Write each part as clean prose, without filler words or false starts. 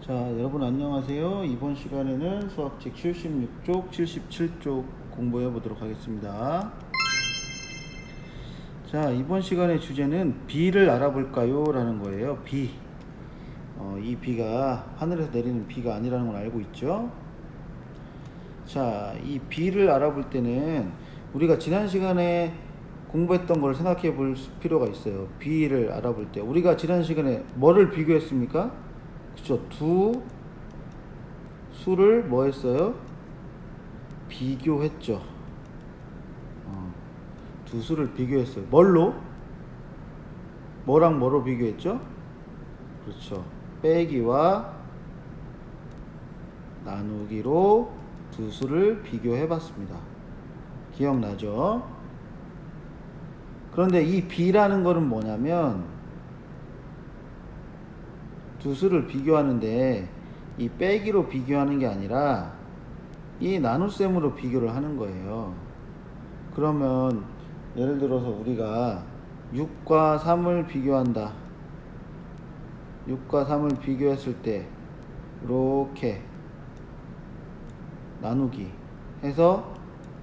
자, 여러분 안녕하세요. 이번 시간에는 수학책 76쪽, 77쪽 공부해 보도록 하겠습니다. 자, 이번 시간의 주제는 비를 알아볼까요? 라는 거예요. 비. 이 비가 하늘에서 내리는 비가 아니라는 걸 알고 있죠? 자, 이 비를 알아볼 때는 우리가 지난 시간에 공부했던 걸 생각해 볼 필요가 있어요. 비를 알아볼 때. 우리가 지난 시간에 뭐를 비교했습니까? 그쵸? 두 수를 뭐 했어요? 비교했죠. 두 수를 비교했어요. 뭘로? 뭐랑 뭐로 비교했죠? 그렇죠. 빼기와 나누기로 두 수를 비교해 봤습니다. 기억나죠? 그런데 이 비라는 거는 뭐냐면 두 수를 비교하는데 이 빼기로 비교하는 게 아니라 이 나눗셈으로 비교를 하는 거예요. 그러면 예를 들어서 우리가 6과 3을 비교한다. 6과 3을 비교했을 때 이렇게 나누기 해서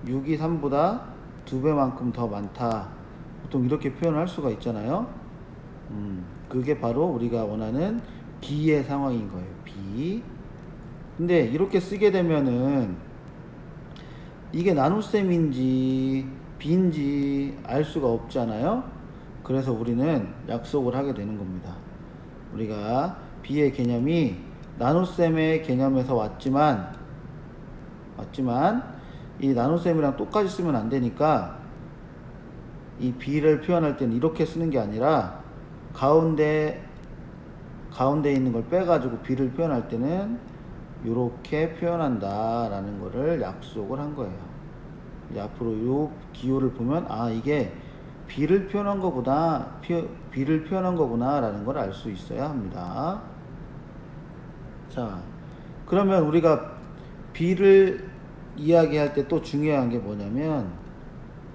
6이 3보다 2배만큼 더 많다. 보통 이렇게 표현할 수가 있잖아요. 그게 바로 우리가 원하는 비의 상황인 거예요. 비. 근데 이렇게 쓰게 되면은 이게 나눗셈인지 비인지 알 수가 없잖아요. 그래서 우리는 약속을 하게 되는 겁니다. 우리가 비의 개념이 나눗셈의 개념에서 왔지만 이 나눗셈이랑 똑같이 쓰면 안 되니까 이 비를 표현할 때는 이렇게 쓰는 게 아니라 가운데 있는 걸 빼가지고 비를 표현할 때는 이렇게 표현한다 라는 거를 약속을 한 거예요. 이제 앞으로 이 기호를 보면 이게 비를 표현한 거구나 라는 걸 알 수 있어야 합니다. 자, 그러면 우리가 비를 이야기할 때 또 중요한 게 뭐냐면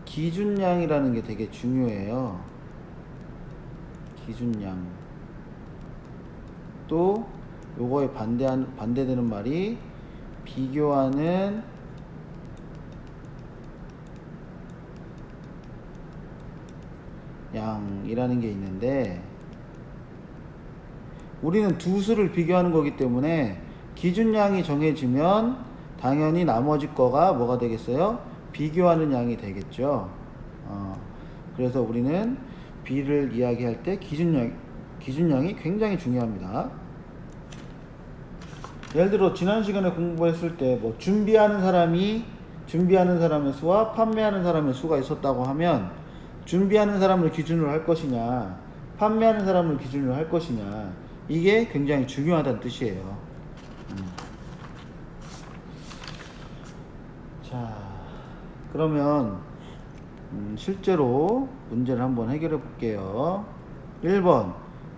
기준량이라는 게 되게 중요해요. 기준량. 또 요거에 반대되는 말이 비교하는 양이라는 게 있는데 우리는 두 수를 비교하는 거기 때문에 기준량이 정해지면 당연히 나머지 거가 뭐가 되겠어요? 비교하는 양이 되겠죠. 그래서 우리는 비를 이야기할 때 기준량이 굉장히 중요합니다. 예를 들어 지난 시간에 공부했을 때 뭐 준비하는 사람의 수와 판매하는 사람의 수가 있었다고 하면 준비하는 사람을 기준으로 할 것이냐 판매하는 사람을 기준으로 할 것이냐 이게 굉장히 중요하다는 뜻이에요. 자, 그러면 실제로 문제를 한번 해결해 볼게요. 1번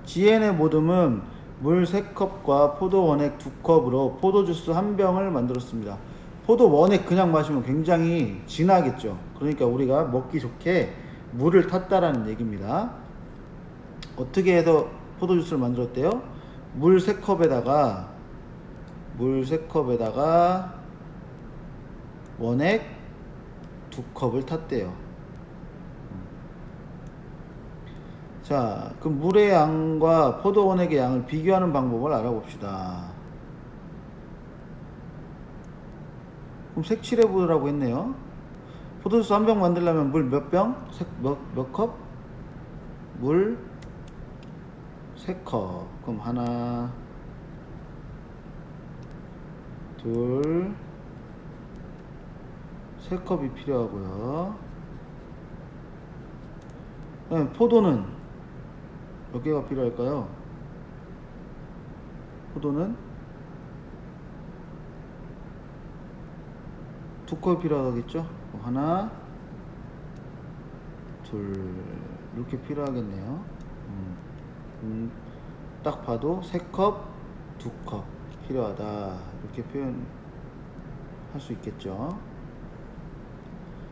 지엔의 모듬은 물 3컵과 포도 원액 2컵으로 포도주스 1병을 만들었습니다. 포도 원액 그냥 마시면 굉장히 진하겠죠. 그러니까 우리가 먹기 좋게 물을 탔다라는 얘기입니다. 어떻게 해서 포도주스를 만들었대요? 물 3컵에다가 원액 2컵을 탔대요. 자, 그럼 물의 양과 포도 원액의 양을 비교하는 방법을 알아봅시다. 그럼 색칠해 보라고 했네요. 포도주스 1병 만들려면 물 몇 병? 몇 컵? 물 3컵. 그럼 하나, 둘, 3컵이 필요하고요. 그다음에 포도는 몇 개가 필요할까요? 포도는 2컵이 필요하겠죠? 하나, 둘 이렇게 필요하겠네요. 딱 봐도 3컵, 2컵 필요하다 이렇게 표현할 수 있겠죠.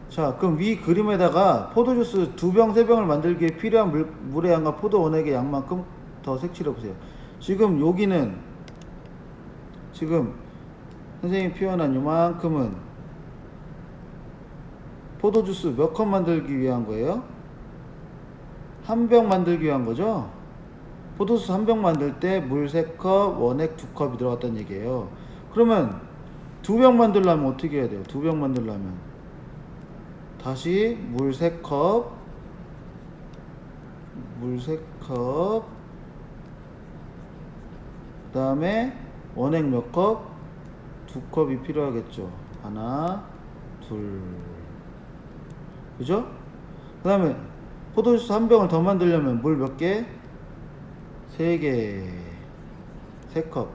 자, 그럼 위 그림에다가 포도주스 2병, 3병을 만들기에 필요한 물의 양과 포도 원액의 양만큼 더 색칠해 보세요. 지금 여기는 지금 선생님이 표현한 요만큼은 포도주스 몇 컵 만들기 위한 거예요? 한 병 만들기 위한 거죠? 포도주스 한 병 만들 때 물 3컵, 원액 2컵이 들어갔다는 얘기예요. 그러면 2병 만들려면 어떻게 해야 돼요? 2병 만들려면 다시 물 3컵, 그 다음에 원액 몇 컵? 2컵이 필요하겠죠. 하나, 둘. 그죠? 그 다음에 포도주스 한 병을 더 만들려면 물 몇 개? 3개. 3컵.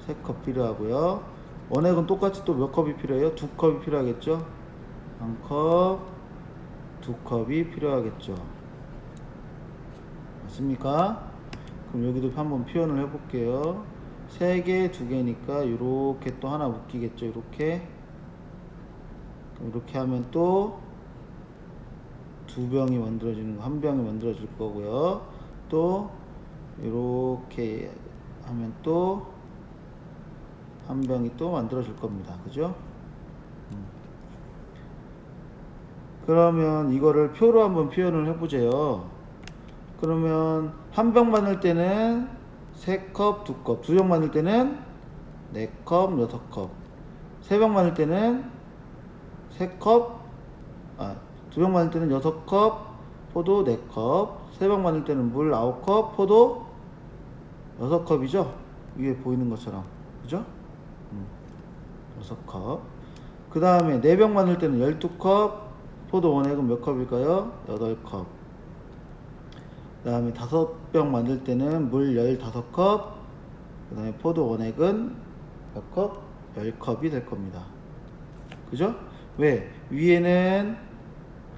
3컵 필요하고요. 원액은 똑같이 또 몇 컵이 필요해요? 2컵이 필요하겠죠? 1컵, 2컵이 필요하겠죠. 맞습니까? 그럼 여기도 한번 표현을 해볼게요. 3개, 2개니까 이렇게 또 하나 묶이겠죠. 이렇게 하면 또 2병이 만들어지는 거, 1병이 만들어질 거고요. 또 이렇게 하면 또 1병이 또 만들어질 겁니다. 그죠? 그러면 이거를 표로 한번 표현을 해보세요. 그러면 한 병 만들 때는 3컵, 2컵, 2병 만들 때는 4컵, 6컵, 3병 만들 때는 3컵, 2병 만들 때는 6컵, 포도 4컵, 3병 만들 때는 물 9컵, 포도 6컵이죠? 위에 보이는 것처럼. 그죠? 6컵. 그 다음에 4병 만들 때는 12컵, 포도 원액은 몇 컵일까요? 8컵. 그 다음에 5병 만들 때는 물 15컵, 그 다음에 포도 원액은 몇 컵? 10컵이 될 겁니다. 그죠? 왜? 위에는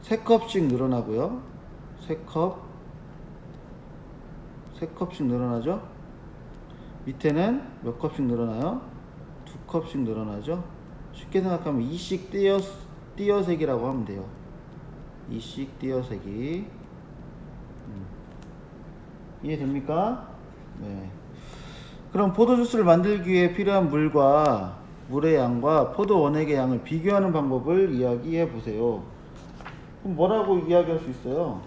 3컵씩 늘어나고요. 3컵씩 늘어나죠? 밑에는 몇 컵씩 늘어나요? 2컵씩 늘어나죠? 쉽게 생각하면 2씩 띄어세기라고 하면 돼요. 2씩 띄어세기. 이해됩니까? 네. 그럼 포도주스를 만들기 위해 필요한 물의 양과 포도 원액의 양을 비교하는 방법을 이야기해 보세요. 그럼 뭐라고 이야기할 수 있어요?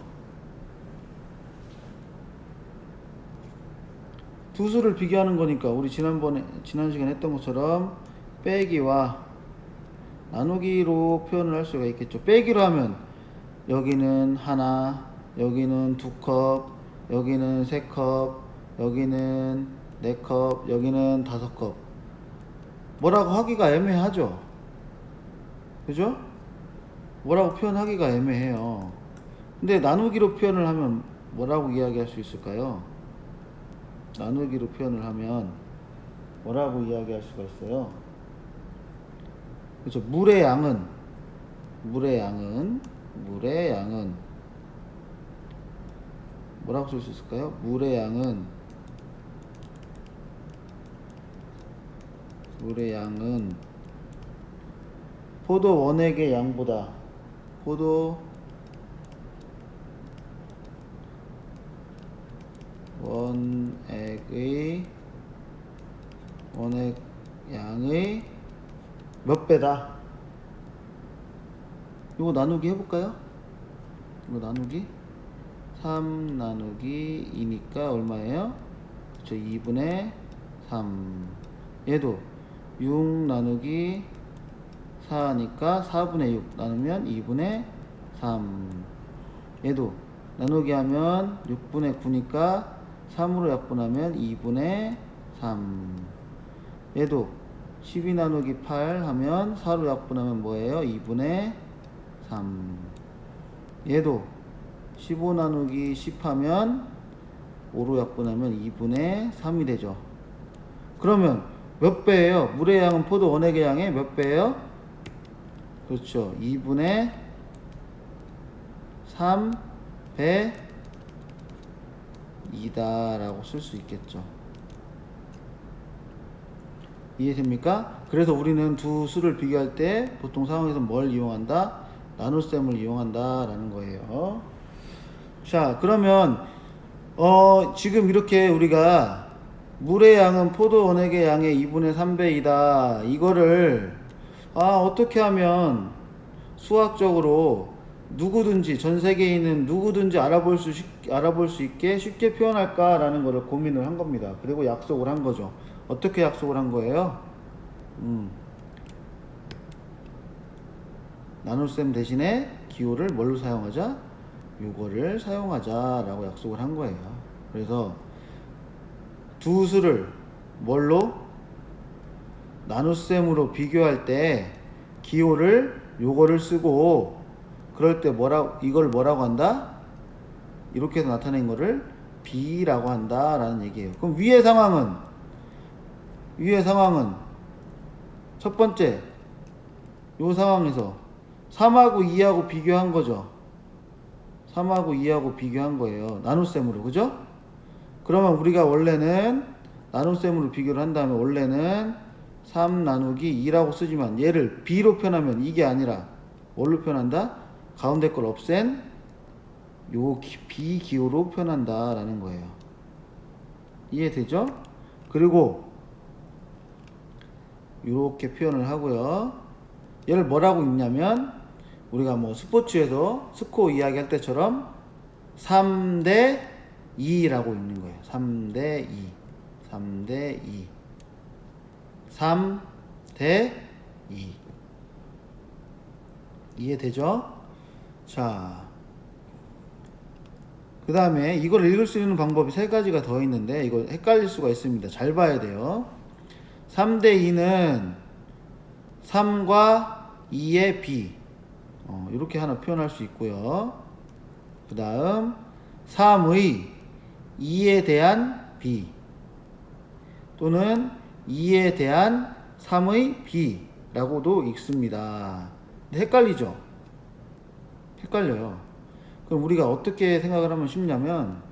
두 수를 비교하는 거니까 우리 지난 시간에 했던 것처럼 빼기와 나누기로 표현을 할 수가 있겠죠. 빼기로 하면 여기는 하나, 여기는 2컵, 여기는 3컵, 여기는 4컵, 여기는 5컵. 뭐라고 하기가 애매하죠? 그죠? 뭐라고 표현하기가 애매해요. 근데 나누기로 표현을 하면 뭐라고 이야기할 수 있을까요? 나누기로 표현을 하면 뭐라고 이야기할 수가 있어요? 그렇죠. 물의 양은 뭐라고 쓸 수 있을까요? 물의 양은 포도 원액의 양보다 포도 원액 양의 몇 배다. 이거 나누기 해볼까요? 이거 나누기 3 나누기 2니까 얼마예요? 그렇죠. 2분의 3. 얘도 6 나누기 4니까 4분의 6 나누면 2분의 3. 얘도 나누기 하면 6분의 9니까 3으로 약분하면 2분의 3. 얘도 12 나누기 8 하면 4로 약분하면 뭐예요? 2분의 3. 얘도 15 나누기 10 하면 5로 약분하면 2분의 3이 되죠. 그러면 몇 배예요? 물의 양은 포도 원액의 양의 몇 배예요? 그렇죠. 2분의 3배 이다 라고 쓸 수 있겠죠. 이해됩니까? 그래서 우리는 두 수를 비교할 때 보통 상황에서 뭘 이용한다? 나눗셈을 이용한다 라는 거예요. 자, 그러면 지금 이렇게 우리가 물의 양은 포도 원액의 양의 2분의 3배이다. 이거를 어떻게 하면 수학적으로 누구든지 전 세계에 있는 누구든지 알아볼 수 있게 쉽게 표현할까라는 거를 고민을 한 겁니다. 그리고 약속을 한 거죠. 어떻게 약속을 한 거예요? 나눗셈 대신에 기호를 뭘로 사용하자? 요거를 사용하자라고 약속을 한 거예요. 그래서 두 수를 뭘로? 나눗셈으로 비교할 때 기호를 요거를 쓰고, 그럴 때 이걸 뭐라고 한다? 이렇게 해서 나타낸 거를 B라고 한다라는 얘기예요. 그럼 위의 상황은 첫 번째 요 상황에서 3하고 2하고 비교한 거죠. 3하고 2하고 비교한 거예요. 나눗셈으로. 그죠? 그러면 우리가 원래는 나눗셈으로 비교를 한다면 원래는 3 나누기 2라고 쓰지만 얘를 B로 표현하면 이게 아니라 뭘로 표현한다? 가운데 걸 없앤 요 B 기호로 표현한다 라는 거예요. 이해되죠? 그리고 이렇게 표현을 하고요. 얘를 뭐라고 읽냐면 우리가 뭐 스포츠에서 스코어 이야기 할 때처럼 3대 2라고 읽는 거예요. 3대 2. 3대 2. 3대 2. 이해되죠? 자, 그 다음에 이걸 읽을 수 있는 방법이 세 가지가 더 있는데 이거 헷갈릴 수가 있습니다. 잘 봐야 돼요. 3대 2는 3과 2의 B, 이렇게 하나 표현할 수 있고요. 그 다음 3의 2에 대한 B 또는 2에 대한 3의 B라고도 읽습니다. 근데 헷갈리죠? 헷갈려요. 그럼 우리가 어떻게 생각을 하면 쉽냐면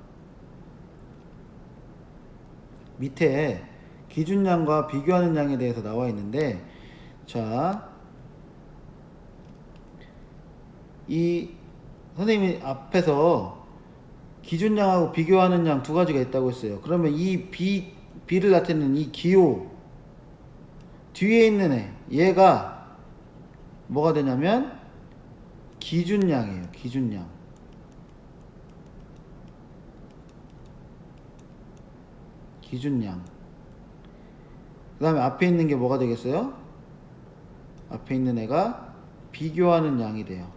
밑에 기준량과 비교하는 양에 대해서 나와 있는데, 자, 이 선생님이 앞에서 기준량하고 비교하는 양 두 가지가 있다고 했어요. 그러면 이 B를 나타내는 이 기호 뒤에 있는 얘가 뭐가 되냐면 기준량이에요. 기준량. 그 다음에 앞에 있는 게 뭐가 되겠어요? 앞에 있는 애가 비교하는 양이 돼요.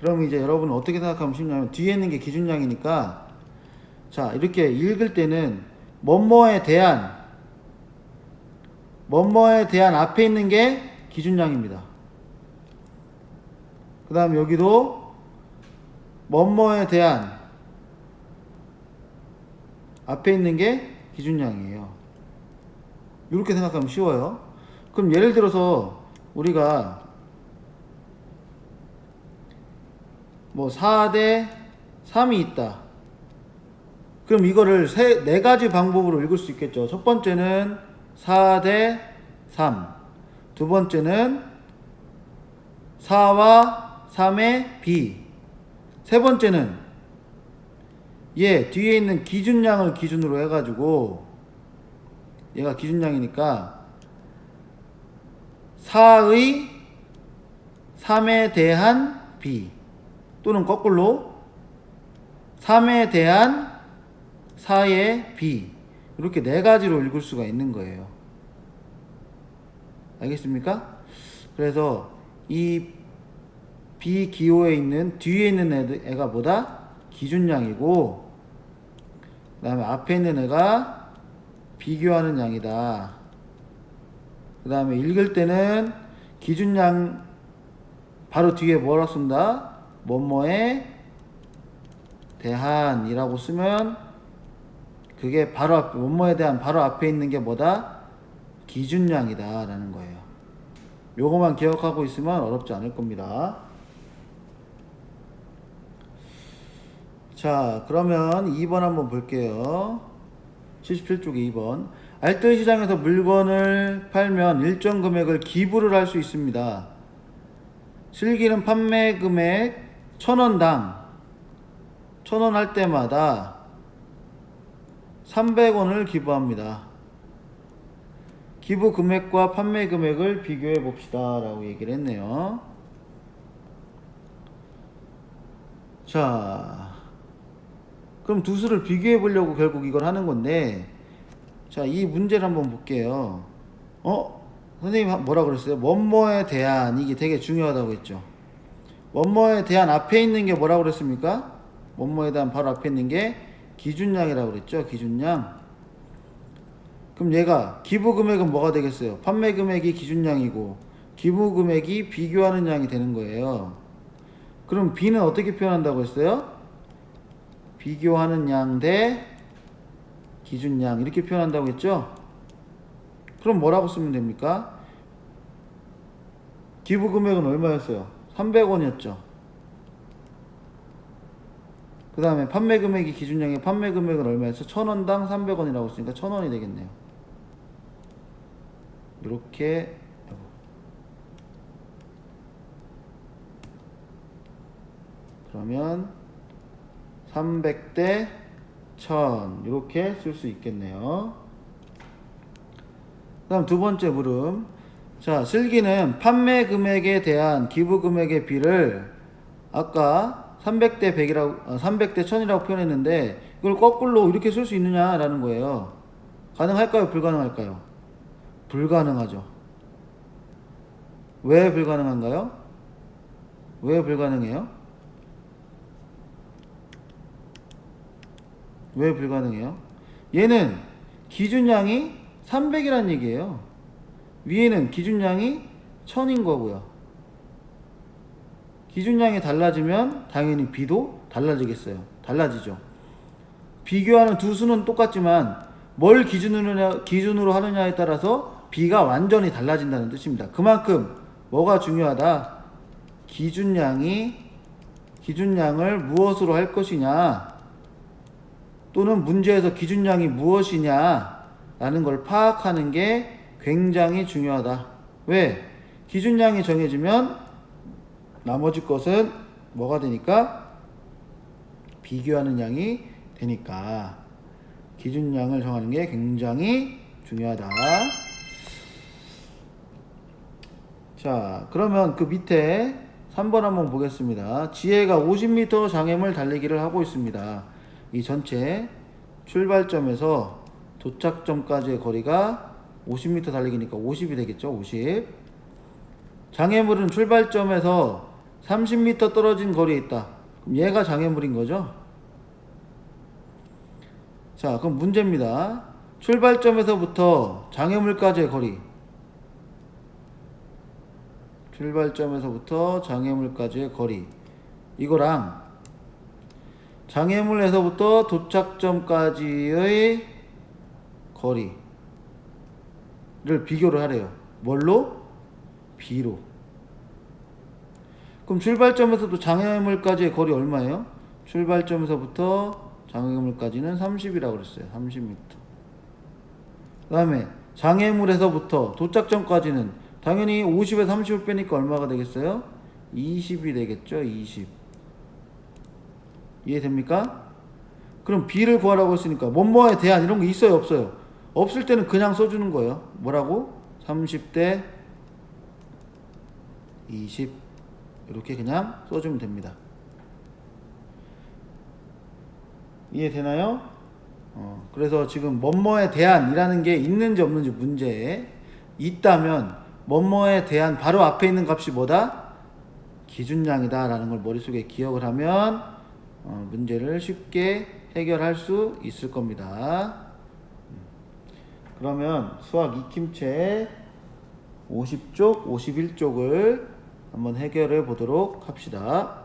그럼 이제 여러분은 어떻게 생각하면 쉽냐면 뒤에 있는 게 기준량이니까, 자, 이렇게 읽을 때는 뭐뭐에 대한 앞에 있는 게 기준량입니다. 그 다음 여기도 뭐뭐에 대한 앞에 있는 게 기준량이에요. 이렇게 생각하면 쉬워요. 그럼 예를 들어서 우리가 뭐 4대 3이 있다. 그럼 이거를 네 가지 방법으로 읽을 수 있겠죠. 첫 번째는 4대 3. 두 번째는 4와 3의 B. 세 번째는 얘 뒤에 있는 기준량을 기준으로 해가지고, 얘가 기준량이니까 4의 3에 대한 B 또는 거꾸로 3에 대한 4의 B, 이렇게 네 가지로 읽을 수가 있는 거예요. 알겠습니까? 그래서 이 B 기호에 있는 뒤에 있는 애가 뭐다? 기준량이고, 그 다음에 앞에 있는 애가 비교하는 양이다. 그 다음에 읽을 때는 기준량 바로 뒤에 뭐라 쓴다? 뭐뭐에 대한이라고 쓰면 그게 바로 앞에, 뭐뭐에 대한 바로 앞에 있는 게 뭐다? 기준량이다 라는 거예요. 요거만 기억하고 있으면 어렵지 않을 겁니다. 자, 그러면 2번 한번 볼게요. 77쪽에 2번. 알뜰 시장에서 물건을 팔면 일정 금액을 기부를 할 수 있습니다. 슬기는 판매 금액 1,000원당 1,000원 할 때마다 300원을 기부합니다. 기부 금액과 판매 금액을 비교해 봅시다 라고 얘기를 했네요. 자, 그럼 두 수를 비교해 보려고 결국 이걸 하는 건데, 자, 이 문제를 한번 볼게요. 선생님 뭐라 그랬어요? 뭐뭐에 대한, 이게 되게 중요하다고 했죠. 뭐뭐에 대한 앞에 있는 게 뭐라고 그랬습니까? 뭐뭐에 대한 바로 앞에 있는 게 기준량이라고 그랬죠. 기준량. 그럼 얘가 기부 금액은 뭐가 되겠어요? 판매 금액이 기준량이고 기부 금액이 비교하는 양이 되는 거예요. 그럼 B는 어떻게 표현한다고 했어요? 비교하는 양 대 기준량 이렇게 표현한다고 했죠? 그럼 뭐라고 쓰면 됩니까? 기부 금액은 얼마였어요? 300원이었죠. 그 다음에 판매 금액이 기준량의 판매 금액은 얼마였어? 1,000원당 300원이라고 했으니까 1,000원이 되겠네요. 이렇게 그러면 300대 1000 이렇게 쓸 수 있겠네요. 그 다음 두 번째 물음. 자, 슬기는 판매 금액에 대한 기부 금액의 비를 아까 300대 100이라고 300대 1000이라고 표현했는데 이걸 거꾸로 이렇게 쓸 수 있느냐라는 거예요. 가능할까요? 불가능할까요? 불가능하죠. 왜 불가능한가요? 왜 불가능해요? 왜 불가능해요? 얘는 기준량이 300이란 얘기예요. 위에는 기준량이 1000인 거고요. 기준량이 달라지면 당연히 B도 달라지겠어요. 달라지죠. 비교하는 두 수는 똑같지만 뭘 기준으로 하느냐에 따라서 B가 완전히 달라진다는 뜻입니다. 그만큼 뭐가 중요하다? 기준량을 무엇으로 할 것이냐, 또는 문제에서 기준량이 무엇이냐 라는 걸 파악하는 게 굉장히 중요하다. 왜? 기준량이 정해지면 나머지 것은 뭐가 되니까? 비교하는 양이 되니까 기준량을 정하는 게 굉장히 중요하다. 자, 그러면 그 밑에 3번 한번 보겠습니다. 지혜가 50m 장애물 달리기를 하고 있습니다. 이 전체 출발점에서 도착점까지의 거리가 50m 달리기니까 50이 되겠죠. 50. 장애물은 출발점에서 30m 떨어진 거리에 있다. 그럼 얘가 장애물인 거죠. 자, 그럼 문제입니다. 출발점에서부터 장애물까지의 거리. 출발점에서부터 장애물까지의 거리. 이거랑 장애물에서부터 도착점까지의 거리를 비교를 하래요. 뭘로? B로. 그럼 출발점에서부터 장애물까지의 거리 얼마예요? 출발점에서부터 장애물까지는 30이라고 그랬어요. 30m. 그 다음에 장애물에서부터 도착점까지는 당연히 50에 30을 빼니까 얼마가 되겠어요? 20이 되겠죠. 20. 이해됩니까? 그럼 B를 구하라고 했으니까 뭐뭐에 대한 이런 거 있어요? 없어요? 없을 때는 그냥 써주는 거예요. 뭐라고? 30대 20 이렇게 그냥 써주면 됩니다. 이해되나요? 그래서 지금 뭐뭐에 대한이라는 게 있는지 없는지 문제에 있다면 뭐뭐에 대한 바로 앞에 있는 값이 뭐다? 기준량이다 라는 걸 머릿속에 기억을 하면 문제를 쉽게 해결할 수 있을 겁니다. 그러면 수학 익힘책 50쪽, 51쪽을 한번 해결해 보도록 합시다.